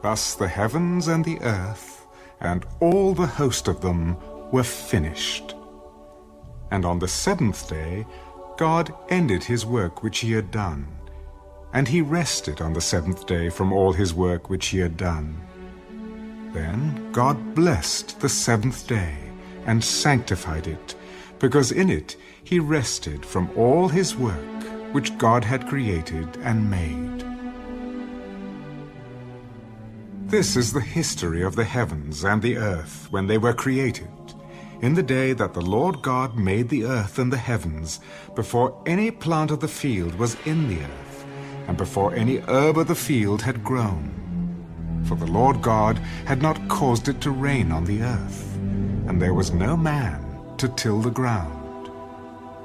Thus the heavens and the earth, and all the host of them, were finished. And on the seventh day God ended his work which he had done, and he rested on the seventh day from all his work which he had done. Then God blessed the seventh day, and sanctified it, because in it he rested from all his work which God had created and made. This is the history of the heavens and the earth when they were created, in the day that the Lord God made the earth and the heavens, before any plant of the field was in the earth, and before any herb of the field had grown. For the Lord God had not caused it to rain on the earth, and there was no man to till the ground.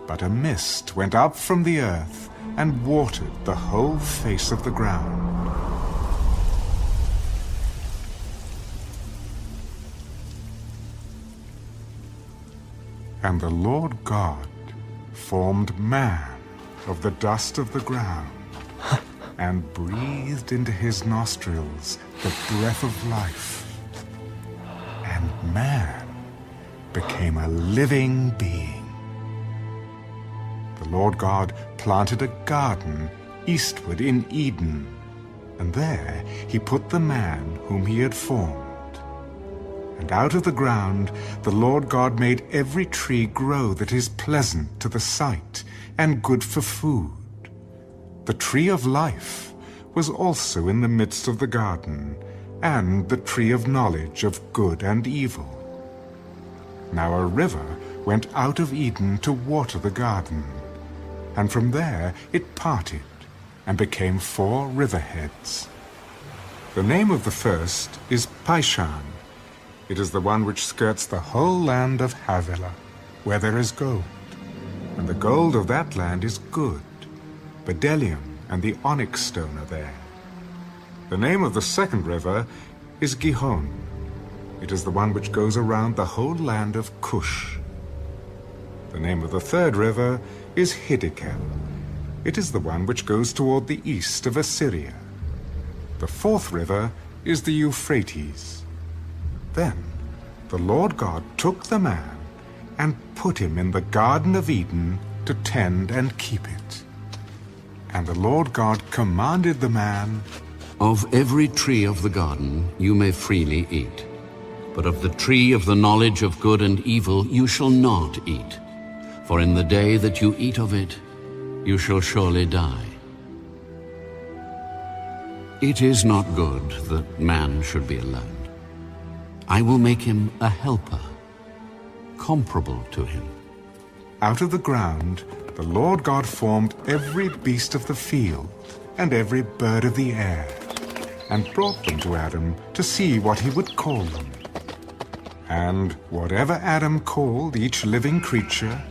But a mist went up from the earth and watered the whole face of the ground. And the Lord God formed man of the dust of the ground, and breathed into his nostrils the breath of life, and man became a living being. The Lord God planted a garden eastward in Eden, and there he put the man whom he had formed. And out of the ground the Lord God made every tree grow that is pleasant to the sight and good for food. The tree of life was also in the midst of the garden, and the tree of knowledge of good and evil. Now a river went out of Eden to water the garden, and from there it parted and became 4 riverheads. The name of the first is Pishon. It is the one which skirts the whole land of Havilah, where there is gold. And the gold of that land is good. Bdellium and the onyx stone are there. The name of the second river is Gihon. It is the one which goes around the whole land of Cush. The name of the third river is Hiddekel. It is the one which goes toward the east of Assyria. The fourth river is the Euphrates. Then the Lord God took the man and put him in the Garden of Eden to tend and keep it. And the Lord God commanded the man, "Of every tree of the garden you may freely eat, but of the tree of the knowledge of good and evil you shall not eat, for in the day that you eat of it, you shall surely die. It is not good that man should be alone. I will make him a helper, comparable to him." Out of the ground the Lord God formed every beast of the field and every bird of the air, and brought them to Adam to see what he would call them. And whatever Adam called each living creature,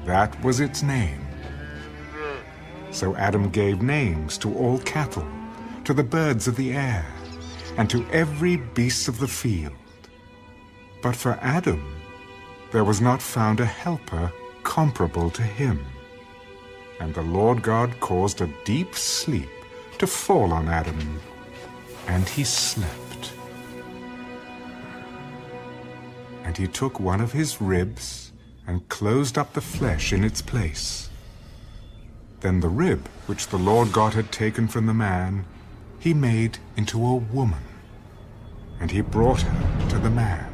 that was its name. So Adam gave names to all cattle, to the birds of the air, and to every beast of the field. But for Adam there was not found a helper comparable to him. And the Lord God caused a deep sleep to fall on Adam, and he slept. And he took one of his ribs and closed up the flesh in its place. Then the rib which the Lord God had taken from the man he made into a woman, and he brought her to the man.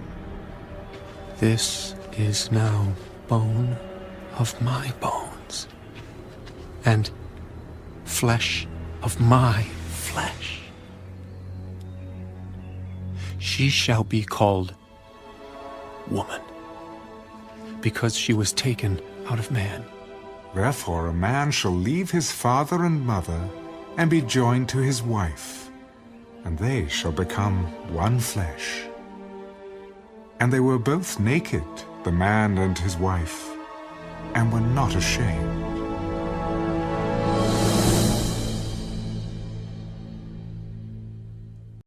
"This is now bone of my bones, and flesh of my flesh. She shall be called woman, because she was taken out of man." Therefore a man shall leave his father and mother, and be joined to his wife, and they shall become one flesh. And they were both naked, the man and his wife, and were not ashamed.